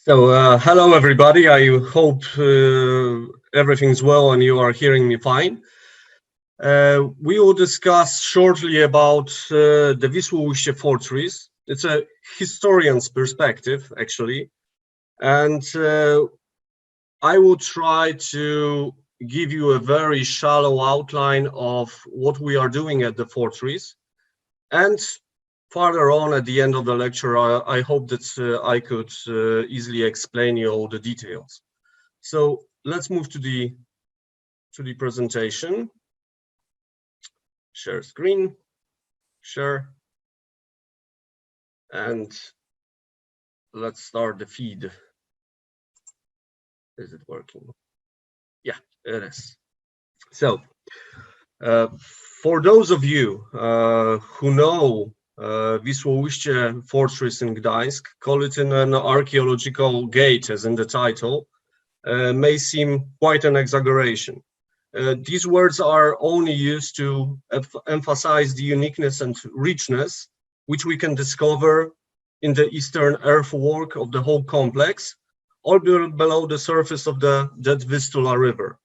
Hello everybody. I hope everything's well and you are hearing me fine. We will discuss shortly about the Vistulamouth Fortress. It's a historian's perspective, actually, and I will try to give you a very shallow outline of what we are doing at the fortress. And further on at the end of the lecture, I hope that I could easily explain you all the details. So let's move to the presentation. Share screen, share, and let's start the feed. Is it working? Yeah, it is. So for those of you who know Vistulamouth Fortress in Gdańsk, call it an archaeological gate, as in the title, may seem quite an exaggeration. These words are only used to emphasize the uniqueness and richness which we can discover in the eastern earthwork of the whole complex, all below the surface of that Vistula River.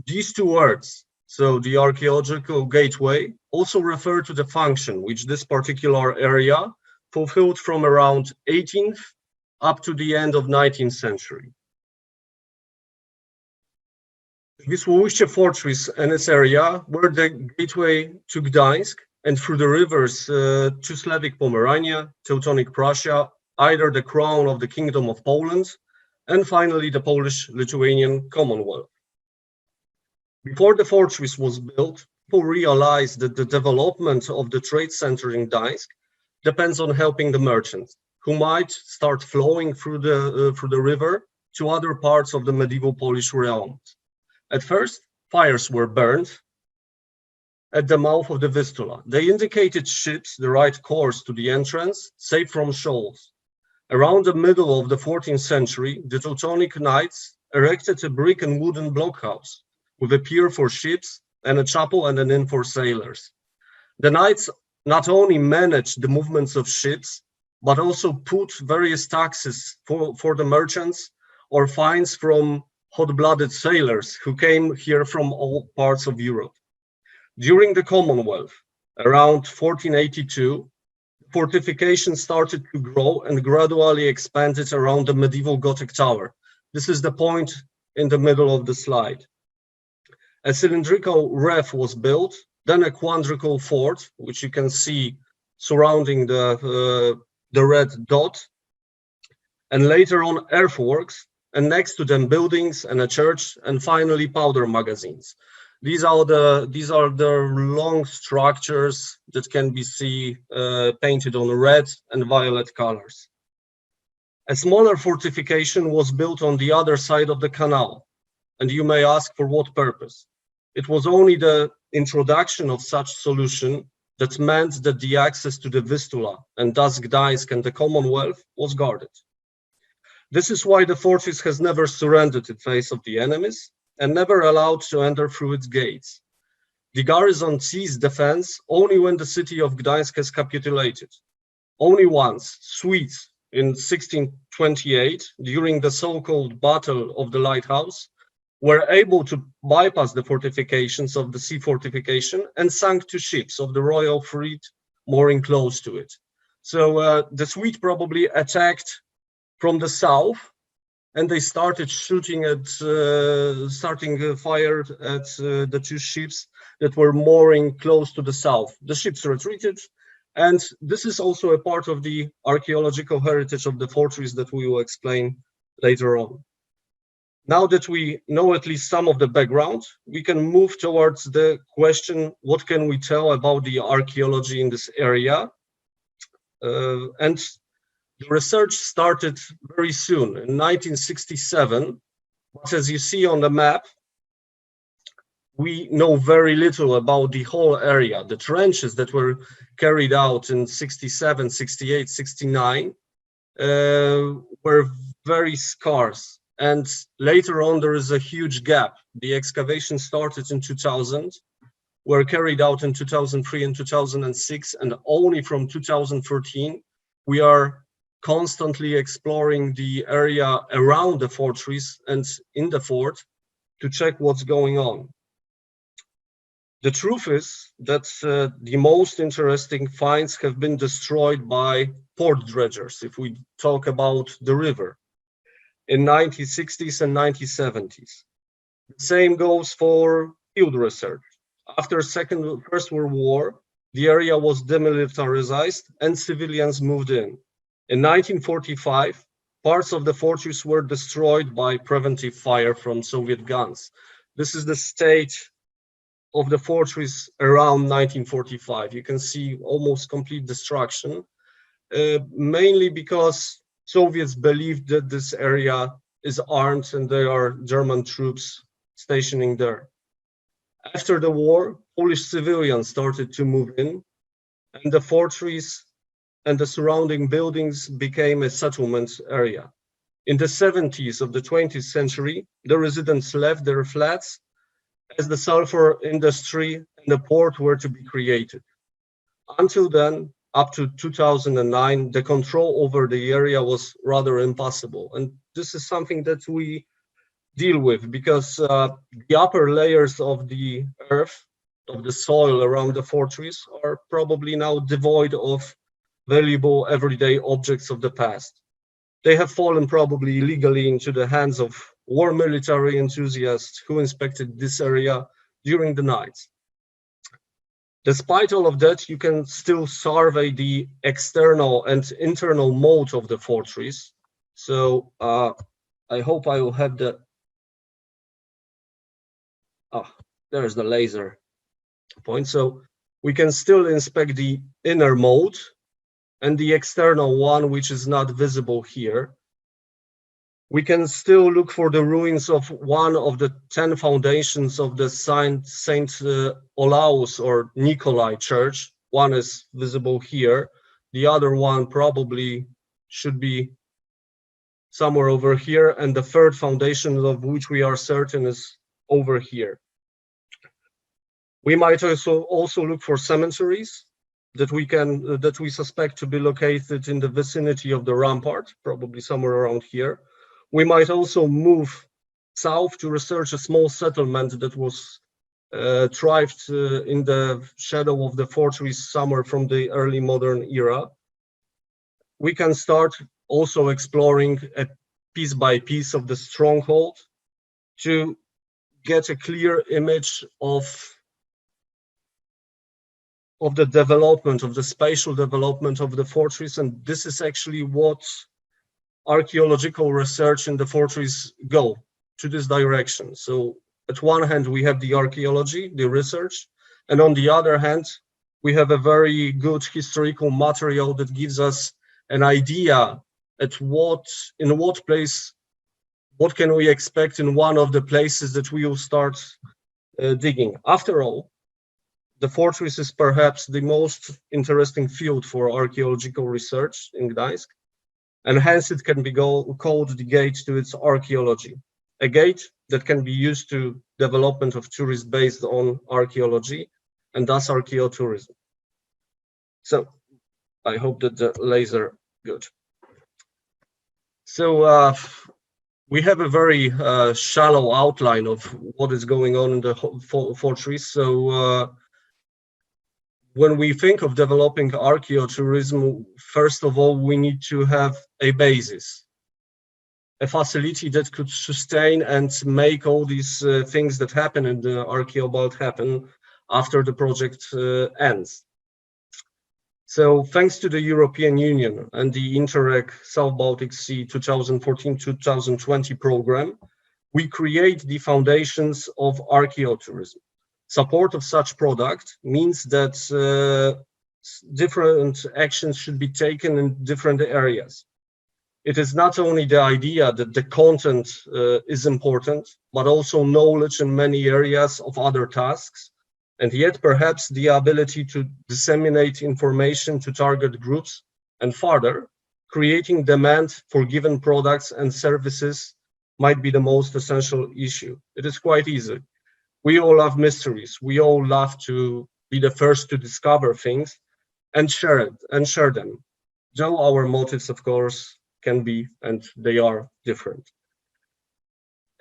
These two words, so the archaeological gateway, also refer to the function which this particular area fulfilled from around 18th up to the end of 19th century. Vistulamouth Fortress and its area were the gateway to Gdańsk and through the rivers to Slavic Pomerania, Teutonic Prussia, either the crown of the Kingdom of Poland, and finally the Polish-Lithuanian Commonwealth. Before the fortress was built, people realized that the development of the trade center in Gdańsk depends on helping the merchants, who might start flowing through the river to other parts of the medieval Polish realms. At first, fires were burned at the mouth of the Vistula. They indicated ships the right course to the entrance, safe from shoals. Around the middle of the 14th century, the Teutonic Knights erected a brick and wooden blockhouse with a pier for ships and a chapel and an inn for sailors. The knights not only managed the movements of ships, but also put various taxes for the merchants or fines from hot-blooded sailors who came here from all parts of Europe. During the Commonwealth, around 1482, fortifications started to grow and gradually expanded around the medieval Gothic tower. This is the point in the middle of the slide. A cylindrical reef was built, then a quadrical fort, which you can see surrounding the red dot, and later on earthworks, and next to them buildings and a church, and finally powder magazines. These are the long structures that can be seen painted on red and violet colors. A smaller fortification was built on the other side of the canal, and you may ask for what purpose. It was only the introduction of such solution that meant that the access to the Vistula and thus Gdańsk and the Commonwealth was guarded. This is why the fortress has never surrendered in face of the enemies and never allowed to enter through its gates. The garrison ceased defense only when the city of Gdańsk has capitulated. Only once, Swedes in 1628, during the so-called Battle of the Lighthouse, were able to bypass the fortifications of the sea fortification and sank two ships of the royal fleet mooring close to it. So the Swedes probably attacked from the south, and they started shooting at, starting fire at the two ships that were mooring close to the south. The ships retreated, and this is also a part of the archaeological heritage of the fortress that we will explain later on. Now that we know at least some of the background, we can move towards the question, what can we tell about the archaeology in this area? And the research started very soon, in 1967, but as you see on the map, we know very little about the whole area. The trenches that were carried out in 67, 68, 69 were very scarce. And later on, there is a huge gap. The excavation started in 2000, were carried out in 2003 and 2006, and only from 2013, we are constantly exploring the area around the fortress and in the fort to check what's going on. The truth is that the most interesting finds have been destroyed by port dredgers, if we talk about the river, in 1960s and 1970s. The same goes for field research. After First World War, the area was demilitarized and civilians moved in. In 1945, parts of the fortress were destroyed by preventive fire from Soviet guns. This is the state of the fortress around 1945. You can see almost complete destruction, mainly because Soviets believed that this area is armed and there are German troops stationing there. After the war, Polish civilians started to move in, and the fortress and the surrounding buildings became a settlement area. In the 70s of the 20th century, the residents left their flats as the sulfur industry and the port were to be created. Until then, up to 2009, the control over the area was rather impossible. And this is something that we deal with because the upper layers of the earth, of the soil around the fortress, are probably now devoid of valuable everyday objects of the past. They have fallen probably illegally into the hands of war military enthusiasts who inspected this area during the night. Despite all of that, you can still survey the external and internal moat of the fortress. So I hope I will have the there's the laser point. So we can still inspect the inner moat and the external one, which is not visible here. We can still look for the ruins of one of the 10 foundations of the Saint Olaus or Nikolai Church. One is visible here. The other one probably should be somewhere over here. And the third foundation of which we are certain is over here. We might also look for cemeteries that we suspect to be located in the vicinity of the rampart, probably somewhere around here. We might also move south to research a small settlement that was thrived in the shadow of the fortress somewhere from the early modern era. We can start also exploring a piece by piece of the stronghold to get a clear image of the development, of the spatial development of the fortress. And this is actually what archaeological research in the fortress go to this direction. So at one hand, we have the archaeology, the research, and on the other hand, we have a very good historical material that gives us an idea in what place, what can we expect in one of the places that we will start digging. After all, the fortress is perhaps the most interesting field for archaeological research in Gdańsk, and hence it can be called the gate to its archaeology, a gate that can be used to development of tourism based on archaeology and thus archaeotourism. So I hope that the laser good. So we have a very shallow outline of what is going on in the fortress. So when we think of developing archaeotourism, first of all, we need to have a basis, a facility that could sustain and make all these things that happen in the Archaeobalt happen after the project ends. So thanks to the European Union and the Interreg South Baltic Sea 2014-2020 program, we create the foundations of archaeotourism. Support of such product means that different actions should be taken in different areas. It is not only the idea that the content is important, but also knowledge in many areas of other tasks, and yet perhaps the ability to disseminate information to target groups, and further, creating demand for given products and services might be the most essential issue. It is quite easy. We all love mysteries. We all love to be the first to discover things and share them. though our motives, of course, can be, and they are, different.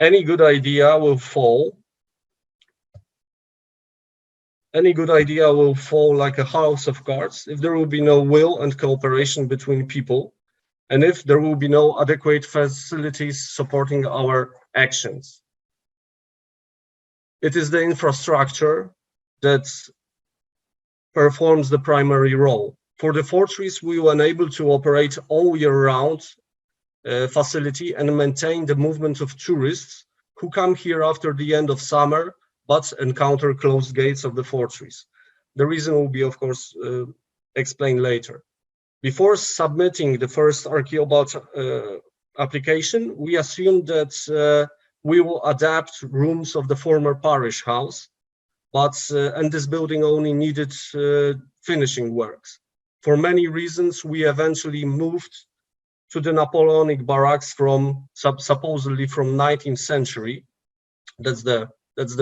Any good idea will fall. Any good idea will fall like a house of cards if there will be no will and cooperation between people, and if there will be no adequate facilities supporting our actions. It is the infrastructure that performs the primary role. For the fortress, we were unable to operate all year round facility and maintain the movement of tourists who come here after the end of summer, but encounter closed gates of the fortress. The reason will be, of course, explained later. Before submitting the first Archaeobot application, we assumed that we will adapt rooms of the former parish house, and this building only needed finishing works. For many reasons, we eventually moved to the Napoleonic barracks from supposedly from 19th century. That's the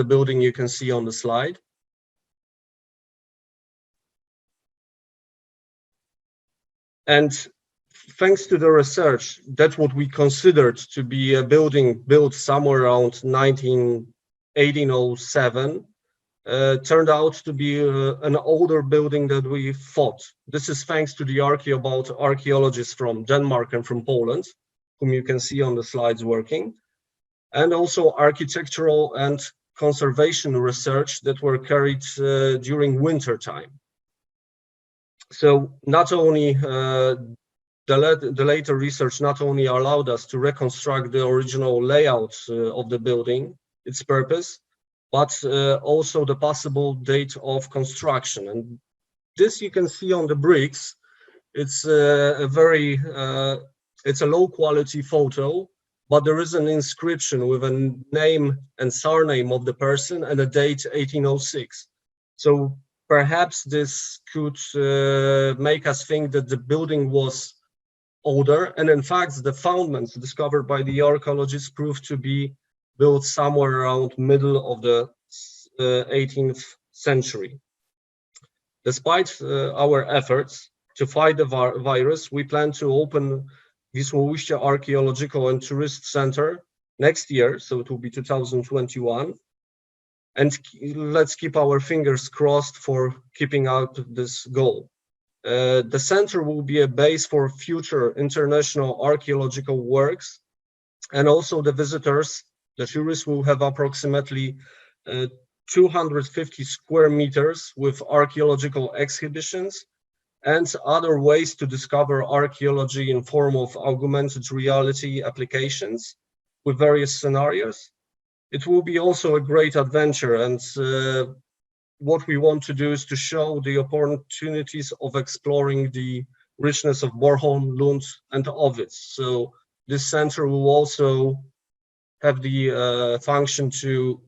building you can see on the slide. And thanks to the research, that's what we considered to be a building built somewhere around 1807, turned out to be an older building than we thought. This is thanks to the archaeologists from Denmark and from Poland, whom you can see on the slides working, and also architectural and conservation research that were carried during winter time. So not only the later research not only allowed us to reconstruct the original layout of the building, its purpose, but also the possible date of construction. And this you can see on the bricks. It's it's a low quality photo, but there is an inscription with a name and surname of the person and a date 1806. So perhaps this could make us think that the building was older, and in fact the foundments discovered by the archaeologists proved to be built somewhere around middle of the 18th century. Despite our efforts to fight the virus, we plan to open Vistulamouth Archaeological and Tourist Center next year, so it will be 2021. And let's keep our fingers crossed for keeping up this goal. The center will be a base for future international archaeological works, and also the visitors, the tourists, will have approximately 250 square meters with archaeological exhibitions and other ways to discover archaeology in form of augmented reality applications with various scenarios. It will be also a great adventure, and what we want to do is to show the opportunities of exploring the richness of Bornholm, Lund, and Ovid. So this center will also have the function to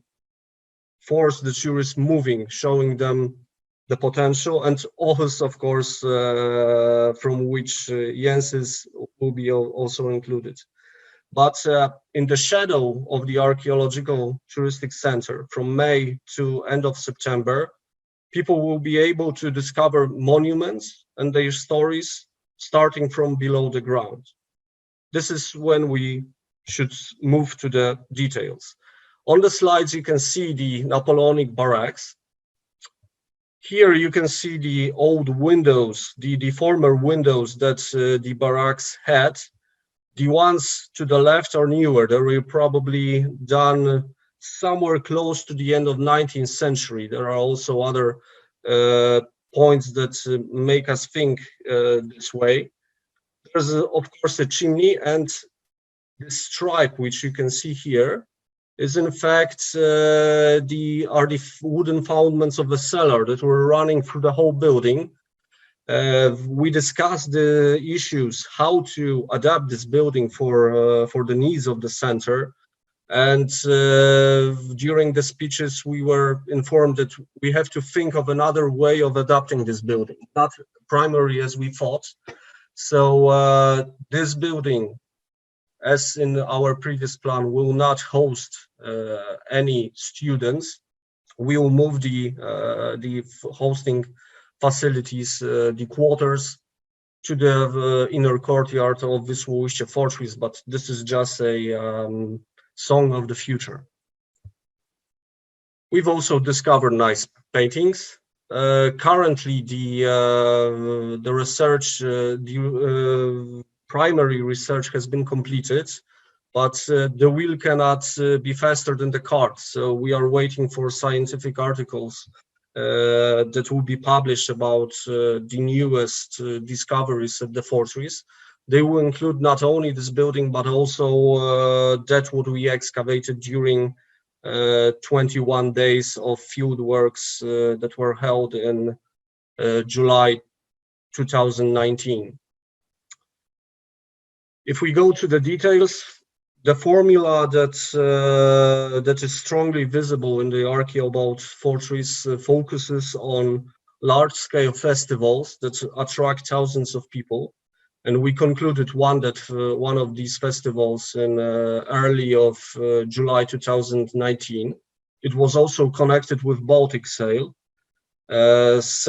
force the tourists moving, showing them the potential, and Aarhus, of course, from which Jens will be also included. But in the shadow of the Archaeological Touristic Center, from May to end of September, people will be able to discover monuments and their stories starting from below the ground. This is when we should move to the details. On the slides, you can see the Napoleonic barracks. Here you can see the old windows, the former windows that the barracks had. The ones to the left are newer. They were probably done somewhere close to the end of 19th century. There are also other points that make us think this way. There's, of course, a chimney, and this stripe, which you can see here, is in fact the wooden foundments of the cellar that were running through the whole building. We discussed the issues, how to adapt this building for the needs of the center. And during the speeches, we were informed that we have to think of another way of adapting this building, not primary as we thought. So this building, as in our previous plan, will not host any students. We will move the hosting facilities, the quarters, to the inner courtyard of Vistulamouth Fortress, but this is just a song of the future. We've also discovered nice paintings. Currently, the research, primary research has been completed, but the wheel cannot be faster than the cart. So we are waiting for scientific articles that will be published about the newest discoveries at the fortress. They will include not only this building, but also that what we excavated during 21 days of field works that were held in July 2019. If we go to the details, the formula that is strongly visible in the Archaeotourism Fortress focuses on large-scale festivals that attract thousands of people. And we concluded one of these festivals in early of July 2019. It was also connected with Baltic Sail. This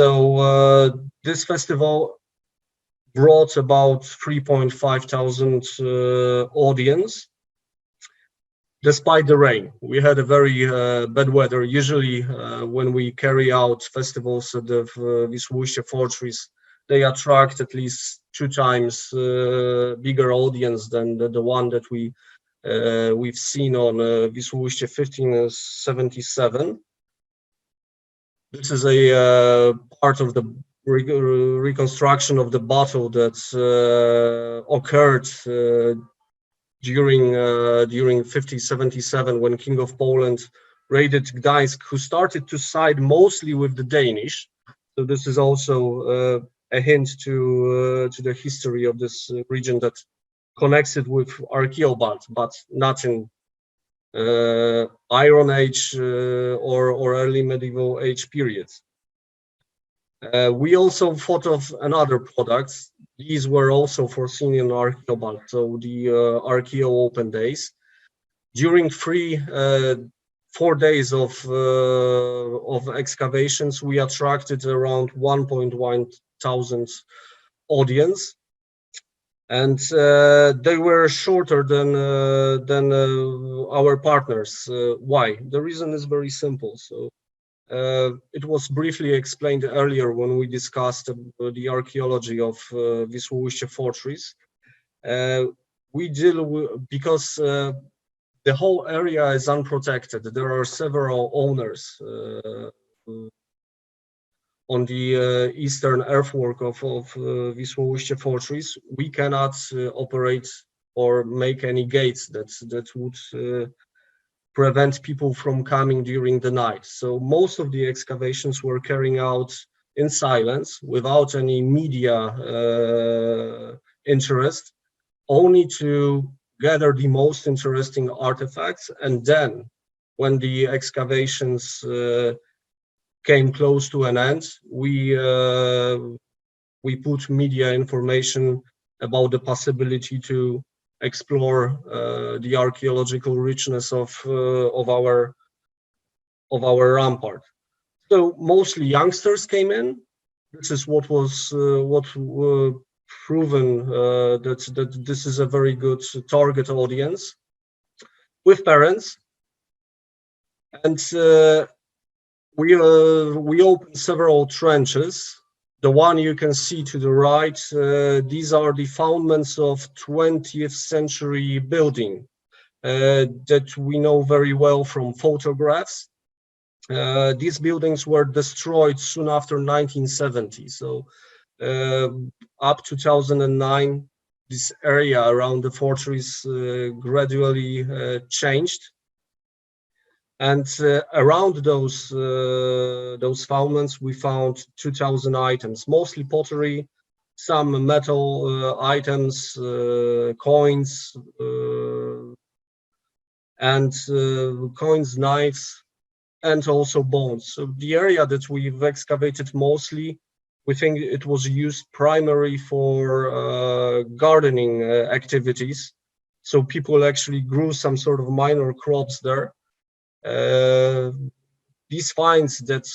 festival brought about 3,500 audience. Despite the rain, we had a very bad weather. Usually, when we carry out festivals at the Vistulamouth Fortress, they attract at least 2 times bigger audience than the one that we've seen on Vistulamouth 1577. This is a part of the reconstruction of the battle that occurred during 1577 when King of Poland raided Gdańsk, who started to side mostly with the Danish. So this is also a hint to the history of this region that connects it with Archaeobald, but not in Iron Age or early medieval age periods. We also thought of another products. These were also foreseen in Archaeobald, so the Archaeo Open Days. During 4 days of excavations, we attracted around 1,100 audience, and they were shorter than our partners. Why? The reason is very simple. So it was briefly explained earlier when we discussed the archaeology of Vistulamouth Fortress. We deal with, because the whole area is unprotected. There are several owners on the eastern earthwork of Vistulamouth Fortress. We cannot operate or make any gates that would prevent people from coming during the night. So most of the excavations were carried out in silence, without any media interest, only to gather the most interesting artifacts. And then when the excavations came close to an end, we put media information about the possibility to explore the archaeological richness of our rampart. So mostly youngsters came in. This is what was proven that this is a very good target audience, with parents. And we opened several trenches. The one you can see to the right, these are the foundments of 20th century building that we know very well from photographs. These buildings were destroyed soon after 1970. So up to 2009, this area around the fortress gradually changed. And around those foundments, we found 2,000 items, mostly pottery, some metal items, coins, knives, and also bones. So the area that we've excavated mostly, we think it was used primarily for gardening activities. So people actually grew some sort of minor crops there. These finds that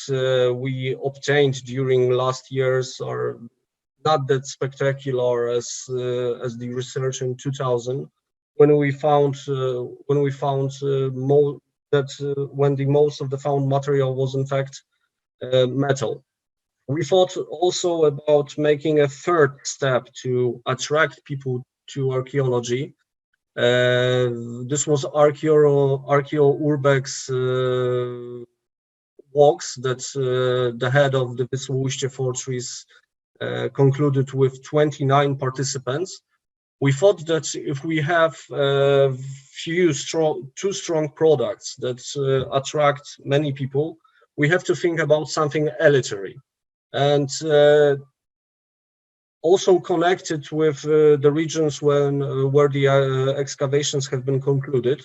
we obtained during last years are not that spectacular as the research in 2000, when we found when the most of the found material was in fact metal. We thought also about making a third step to attract people to archaeology. This was Archaeourbex walks that the head of the Vistulamouth Fortress concluded with 29 participants. We thought that if we have two strong products that attract many people, we have to think about something elitary and also connected with the regions where the excavations have been concluded.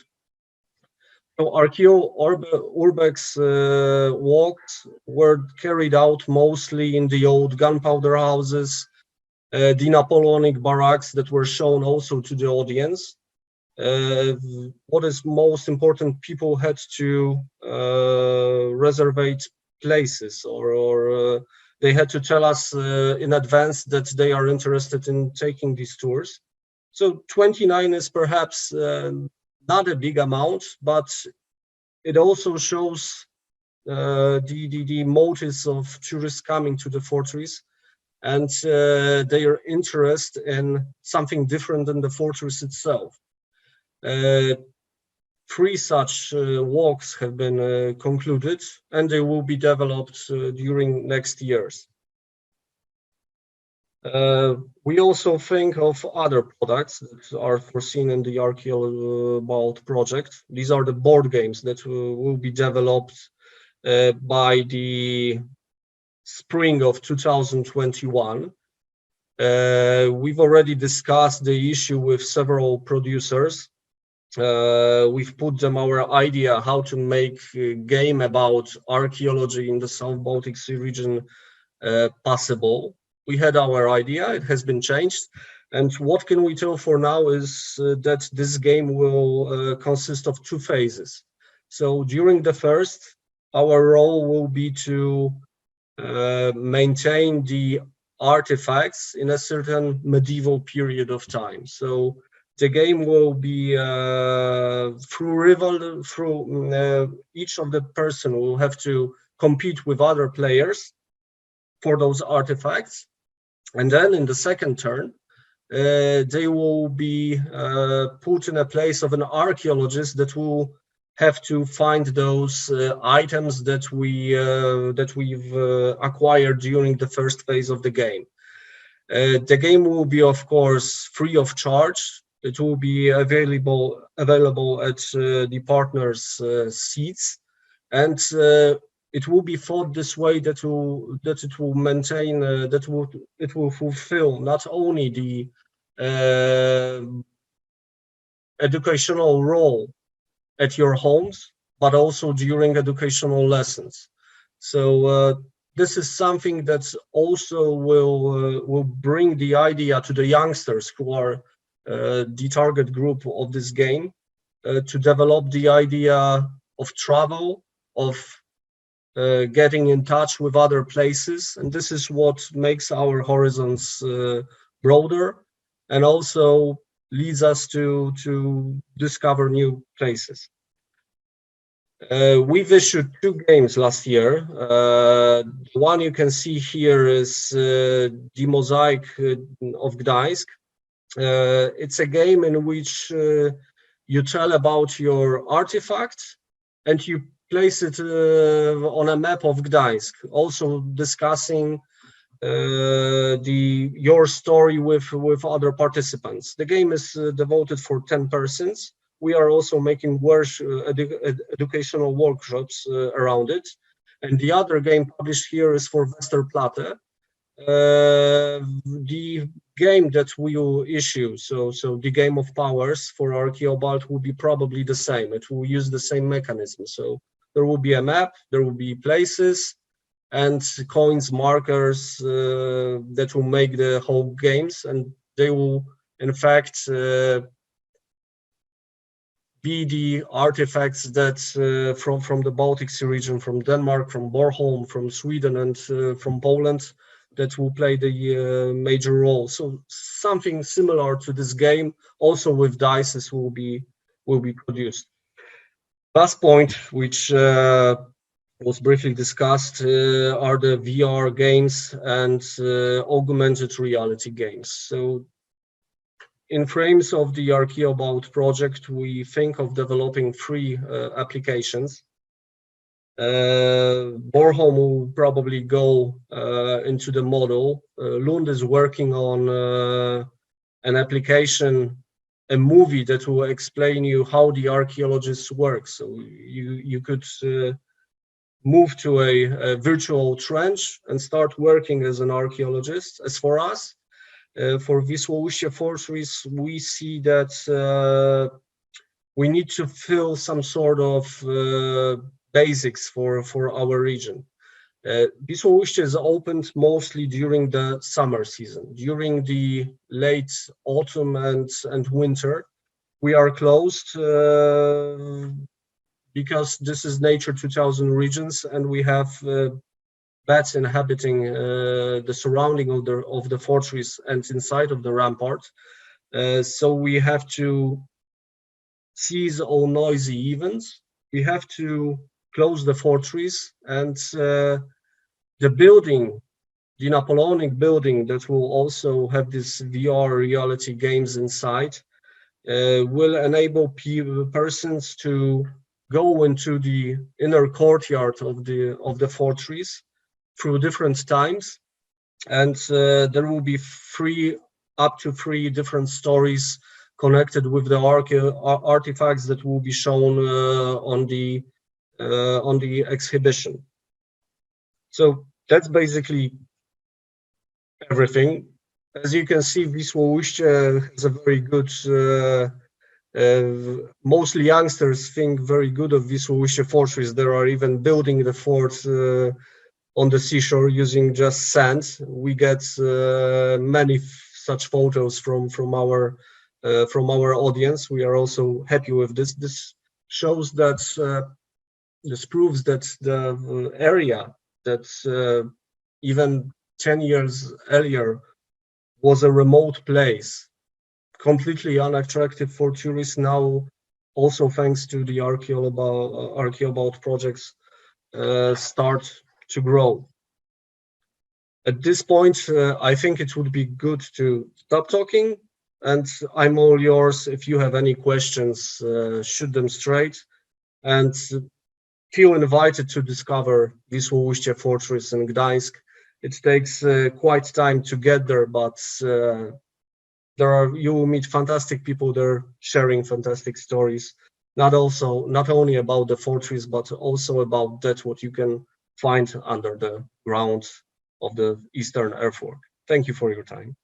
So Archaeourbex walks were carried out mostly in the old gunpowder houses, the Napoleonic barracks that were shown also to the audience. What is most important, people had to reserve places, or they had to tell us in advance that they are interested in taking these tours. So 29 is perhaps not a big amount, but it also shows the motives of tourists coming to the fortress and their interest in something different than the fortress itself. 3 such walks have been concluded, and they will be developed during next years. We also think of other products that are foreseen in the Archaeotourism project. These are the board games that will be developed by the spring of 2021. We've already discussed the issue with several producers. We've put them our idea how to make a game about archaeology in the South Baltic Sea region possible. We had our idea, it has been changed. And what can we tell for now is that this game will consist of 2 phases. So during the first, our role will be to maintain the artifacts in a certain medieval period of time. So the game will be each of the person will have to compete with other players for those artifacts. And then in the second turn, they will be put in a place of an archaeologist that will have to find those items that we've acquired during the first phase of the game. The game will be, of course, free of charge. It will be available at the partners' seats, and it will be thought this way that it will maintain it will fulfill not only the educational role at your homes, but also during educational lessons. So this is something that also will bring the idea to the youngsters who are the target group of this game, to develop the idea of travel, of getting in touch with other places. And this is what makes our horizons broader and also leads us to discover new places. We've issued 2 games last year. The one you can see here is the Mosaic of Gdańsk. It's a game in which you tell about your artifact and you place it on a map of Gdańsk, also discussing your story with other participants. The game is devoted for 10 persons. We are also making educational workshops around it. And the other game published here is for Westerplatte. The game that we will issue, so the game of powers for Archaeobalt will be probably the same. It will use the same mechanism. So there will be a map, there will be places, and coins, markers that will make the whole games, and they will, in fact, be the artifacts that from the Baltic Sea region, from Denmark, from Bornholm, from Sweden, and from Poland, that will play the major role. So something similar to this game, also with dice, will be produced. Last point, which was briefly discussed, are the VR games and augmented reality games. So in frames of the Archaeotourism project, we think of developing 3 applications. Bornholm will probably go into the model. Lund is working on an application, a movie that will explain you how the archaeologists work. So you could move to a virtual trench and start working as an archaeologist. As for us, for Vistulamouth Fortress, we see that we need to fill some sort of basics for our region. Vistulamouth is opened mostly during the summer season. During the late autumn and winter, we are closed because this is Nature 2000 regions, and we have bats inhabiting the surrounding of the fortress and inside of the rampart. So we have to cease all noisy events. We have to close the fortress, and the building, the Napoleonic building that will also have this VR reality games inside, will enable persons to go into the inner courtyard of the fortress through different times, and there will be up to 3 different stories connected with the artifacts that will be shown on the exhibition. So that's basically everything. As you can see, Vistulamouth is a very good. Mostly youngsters think very good of Vistulamouth Fortress. They are even building the fort on the seashore using just sand. We get many such photos from our audience. We are also happy with this. This shows that this proves that the area that even 10 years earlier was a remote place, completely unattractive for tourists, now also thanks to the Archaeotourism projects start to grow. At this point, I think it would be good to stop talking, and I'm all yours. If you have any questions, shoot them straight, and feel invited to discover Vistulamouth Fortress in Gdańsk. It takes quite time to get there, but you will meet fantastic people there sharing fantastic stories, not only about the fortress, but also about what you can find under the ground of the Eastern Airport. Thank you for your time.